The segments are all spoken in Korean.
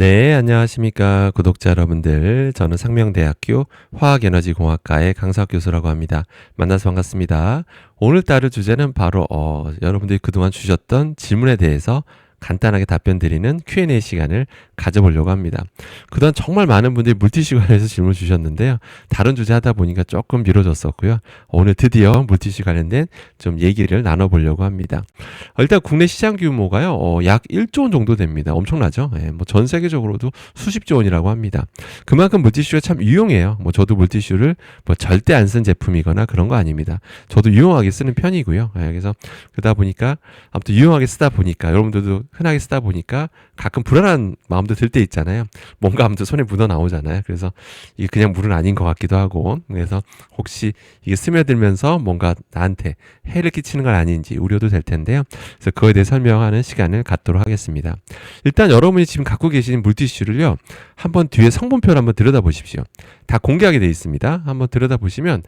네, 안녕하십니까, 구독자 여러분들. 저는 상명대학교 화학에너지공학과의 강사학 교수라고 합니다. 만나서 반갑습니다. 오늘 따를 주제는 바로 여러분들이 그동안 주셨던 질문에 대해서 간단하게 답변 드리는 Q&A 시간을 가져보려고 합니다. 그동안 정말 많은 분들이 물티슈 관련해서 질문 주셨는데요. 다른 주제 하다 보니까 조금 미뤄졌었고요. 오늘 드디어 물티슈 관련된 좀 얘기를 나눠보려고 합니다. 일단 국내 시장 규모가요, 약 1조 원 정도 됩니다. 엄청나죠? 예, 전 세계적으로도 수십조 원이라고 합니다. 그만큼 물티슈가 참 유용해요. 저도 물티슈를 절대 안 쓴 제품이거나 그런 거 아닙니다. 저도 유용하게 쓰는 편이고요. 예, 그래서 그러다 보니까 아무튼 유용하게 쓰다 보니까 여러분들도 흔하게 쓰다 보니까 가끔 불안한 마음도 들 때 있잖아요. 뭔가 아무튼 손에 묻어 나오잖아요. 그래서 이게 그냥 물은 아닌 것 같기도 하고, 그래서 혹시 이게 스며들면서 뭔가 나한테 해를 끼치는 건 아닌지 우려도 될 텐데요. 그래서 그거에 대해 설명하는 시간을 갖도록 하겠습니다. 일단 여러분이 지금 갖고 계신 물티슈를요, 한번 뒤에 성분표를 한번 들여다보십시오. 다 공개하게 되어 있습니다. 한번 들여다보시면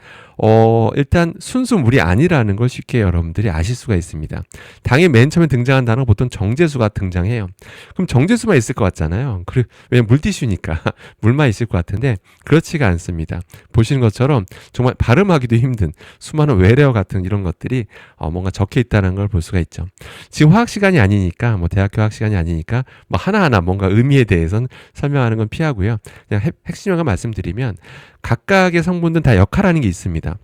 일단 순수 물이 아니라는 걸 쉽게 여러분들이 아실 수가 있습니다. 당연히 맨 처음에 등장한 단어가 보통 정제수가 등장해요. 그럼 정제수만 있을 것 같잖아요. 왜냐면 물티슈니까 물만 있을 것 같은데 그렇지가 않습니다. 보시는 것처럼 정말 발음하기도 힘든 수많은 외래어 같은 이런 것들이 뭔가 적혀 있다는 걸 볼 수가 있죠. 지금 화학 시간이 아니니까, 대학교 화학 시간이 아니니까 하나하나 뭔가 의미에 대해서는 설명하는 건 피하고요. 그냥 핵심만 말씀드리면 각각의 성분들은 다 역할하는 게 있습니다.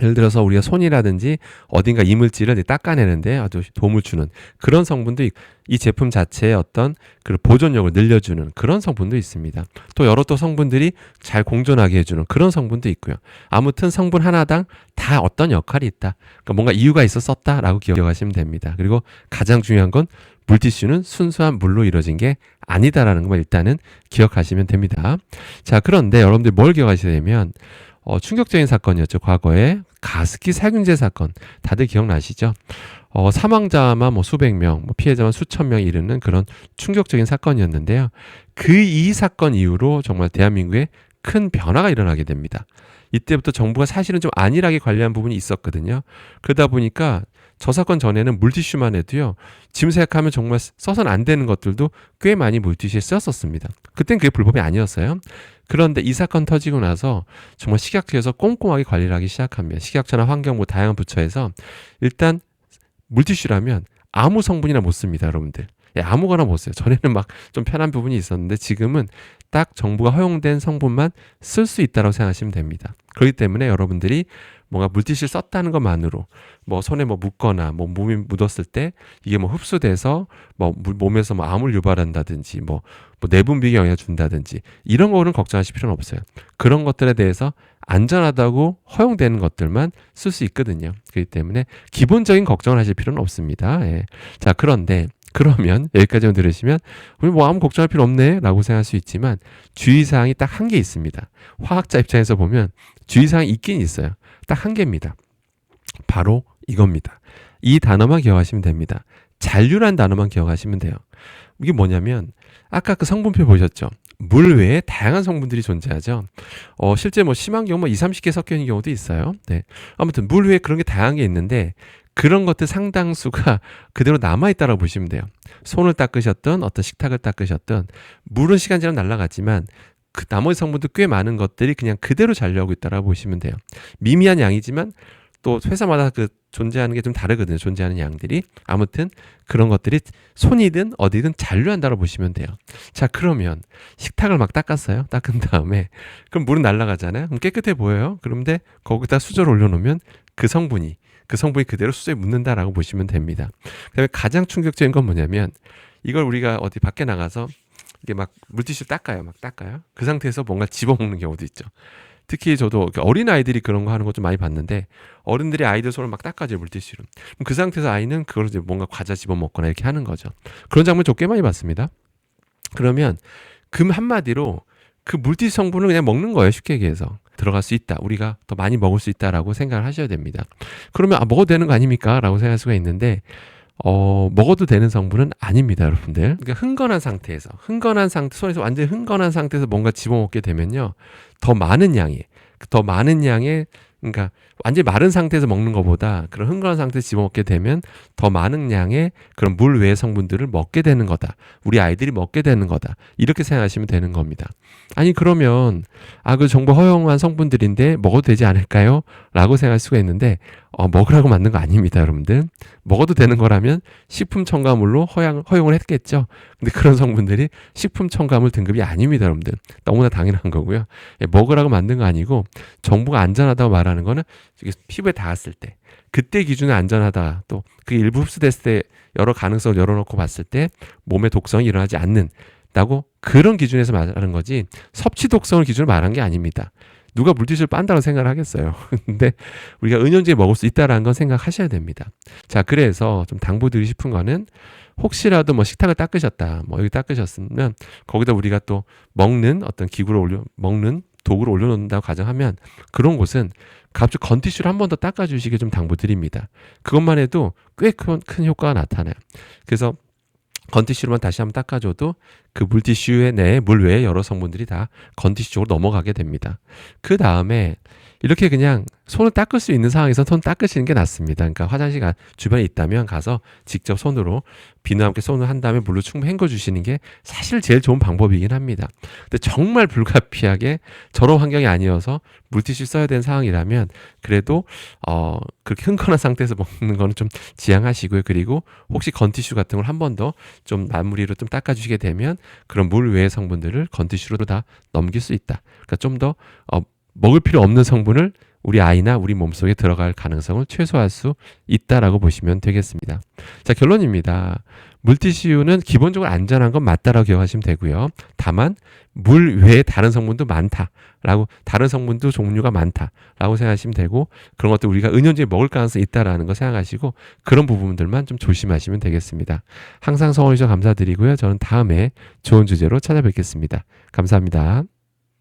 예를 들어서 우리가 손이라든지 어딘가 이물질을 닦아내는데 아주 도움을 주는 그런 성분도 있고, 이 제품 자체의 어떤 그 보존력을 늘려주는 그런 성분도 있습니다. 또 여러 또 성분들이 잘 공존하게 해주는 그런 성분도 있고요. 아무튼 성분 하나당 다 어떤 역할이 있다. 그러니까 뭔가 이유가 있어 썼다라고 기억하시면 됩니다. 그리고 가장 중요한 건 물티슈는 순수한 물로 이루어진 게 아니다라는 것만 일단은 기억하시면 됩니다. 자, 그런데 여러분들 뭘 기억하셔야 되면 충격적인 사건이었죠. 과거에 가습기 살균제 사건 다들 기억나시죠? 사망자만 수백 명, 피해자만 수천 명에 이르는 그런 충격적인 사건이었는데요. 이 사건 이후로 정말 대한민국에 큰 변화가 일어나게 됩니다. 이때부터 정부가 사실은 좀 안일하게 관리한 부분이 있었거든요. 그러다 보니까 저 사건 전에는 물티슈만 해도요, 지금 생각하면 정말 써서는 안 되는 것들도 꽤 많이 물티슈에 쓰였었습니다. 그땐 그게 불법이 아니었어요. 그런데 이 사건 터지고 나서 정말 식약처에서 꼼꼼하게 관리를 하기 시작합니다. 식약처나 환경부 다양한 부처에서 일단 물티슈라면 아무 성분이나 못 씁니다, 여러분들. 예, 아무거나 못 써요. 전에는 좀 편한 부분이 있었는데 지금은 딱 정부가 허용된 성분만 쓸 수 있다고 생각하시면 됩니다. 그렇기 때문에 여러분들이 뭔가 물티슈를 썼다는 것만으로 손에 묻거나 몸이 묻었을 때 이게 흡수돼서 몸에서 암을 유발한다든지 내분비에 영향을 준다든지 이런 거는 걱정하실 필요는 없어요. 그런 것들에 대해서 안전하다고 허용되는 것들만 쓸 수 있거든요. 그렇기 때문에 기본적인 걱정을 하실 필요는 없습니다. 예. 자, 그러면 여기까지만 들으시면 우리 아무 걱정할 필요 없네 라고 생각할 수 있지만 주의사항이 딱 한 개 있습니다. 화학자 입장에서 보면 주의사항이 있긴 있어요. 딱 한 개입니다. 바로 이겁니다. 이 단어만 기억하시면 됩니다. 잔류란 단어만 기억하시면 돼요. 이게 뭐냐면 아까 그 성분표 보셨죠? 물 외에 다양한 성분들이 존재하죠. 실제 심한 경우 20-30개 섞여 있는 경우도 있어요. 네. 아무튼 물 외에 그런 게 다양한 게 있는데 그런 것들 상당수가 그대로 남아있다고 보시면 돼요. 손을 닦으셨든 어떤 식탁을 닦으셨든 물은 시간 지나면 날아갔지만 그 나머지 성분도 꽤 많은 것들이 그냥 그대로 잔류하고 있다고 보시면 돼요. 미미한 양이지만 또 회사마다 존재하는 게 좀 다르거든요. 존재하는 양들이. 아무튼 그런 것들이 손이든 어디든 잔류한다고 보시면 돼요. 자, 그러면 식탁을 닦았어요. 닦은 다음에 그럼 물은 날아가잖아요. 그럼 깨끗해 보여요. 그런데 거기다 수저를 올려놓으면 그 성분이 그대로 수저에 묻는다라고 보시면 됩니다. 그다음에 가장 충격적인 건 뭐냐면 이걸 우리가 어디 밖에 나가서 이게 물티슈 닦아요. 그 상태에서 뭔가 집어먹는 경우도 있죠. 특히 저도 어린 아이들이 그런 거 하는 거 좀 많이 봤는데 어른들이 아이들 손을 닦아줘요, 물티슈로. 그럼 그 상태에서 아이는 그걸 이제 뭔가 과자 집어먹거나 이렇게 하는 거죠. 그런 장면 저 꽤 많이 봤습니다. 그러면 한마디로 그 물티슈 성분을 그냥 먹는 거예요, 쉽게 얘기해서. 들어갈 수 있다. 우리가 더 많이 먹을 수 있다라고 생각을 하셔야 됩니다. 그러면 먹어도 되는 거 아닙니까? 라고 생각할 수가 있는데 먹어도 되는 성분은 아닙니다, 여러분들. 그러니까 흥건한 상태에서 손에서 완전히 흥건한 상태에서 뭔가 집어먹게 되면요, 더 많은 양의 그러니까 완전히 마른 상태에서 먹는 것보다 그런 흥건한 상태에서 집어먹게 되면 더 많은 양의 그런 물 외의 성분들을 먹게 되는 거다. 우리 아이들이 먹게 되는 거다. 이렇게 생각하시면 되는 겁니다. 아니 그러면 그 정부 허용한 성분들인데 먹어도 되지 않을까요? 라고 생각할 수가 있는데 먹으라고 만든 거 아닙니다, 여러분들. 먹어도 되는 거라면 식품 첨가물로 허용을 했겠죠. 근데 그런 성분들이 식품 첨가물 등급이 아닙니다, 여러분들. 너무나 당연한 거고요. 먹으라고 만든 거 아니고 정부가 안전하다고 말하는 거는 피부에 닿았을 때 그때 기준에 안전하다, 또 그 일부 흡수됐을 때 여러 가능성을 열어놓고 봤을 때 몸에 독성이 일어나지 않는다고 그런 기준에서 말하는 거지 섭취 독성을 기준으로 말한 게 아닙니다. 누가 물티슈를 빤다고 생각을 하겠어요. 근데 우리가 은연중에 먹을 수 있다라는 건 생각하셔야 됩니다. 자, 그래서 좀 당부드리고 싶은 거는 혹시라도 뭐 식탁을 닦으셨다, 뭐 여기 닦으셨으면 거기다 우리가 또 먹는 어떤 기구를 먹는 도구를 올려놓는다고 가정하면 그런 곳은 갑자기 건티슈를 한 번 더 닦아주시길 좀 당부드립니다. 그것만 해도 꽤 큰 효과가 나타나요. 그래서 건티슈로만 다시 한번 닦아줘도 그 물티슈의 내 물 외에 여러 성분들이 다 건티슈 쪽으로 넘어가게 됩니다. 그 다음에 이렇게 그냥 손을 닦을 수 있는 상황에서 손 닦으시는 게 낫습니다. 그러니까 화장실 주변에 있다면 가서 직접 손으로 비누와 함께 손을 한 다음에 물로 충분히 헹궈 주시는 게 사실 제일 좋은 방법이긴 합니다. 근데 정말 불가피하게 저런 환경이 아니어서 물티슈 써야 되는 상황이라면 그래도 그렇게 흥건한 상태에서 먹는 거는 좀 지양하시고요. 그리고 혹시 건티슈 같은 걸 한 번 더 좀 마무리로 좀 닦아주시게 되면 그런 물 외의 성분들을 건티슈로 다 넘길 수 있다. 그러니까 좀 더 먹을 필요 없는 성분을 우리 아이나 우리 몸속에 들어갈 가능성을 최소화할 수 있다라고 보시면 되겠습니다. 자, 결론입니다. 물티슈는 기본적으로 안전한 건 맞다라고 기억하시면 되고요. 다만 물 외에 다른 성분도 많다라고, 다른 성분도 종류가 많다라고 생각하시면 되고, 그런 것도 우리가 은연중에 먹을 가능성이 있다라는 거 생각하시고 그런 부분들만 좀 조심하시면 되겠습니다. 항상 성원해 주셔서 감사드리고요. 저는 다음에 좋은 주제로 찾아뵙겠습니다. 감사합니다.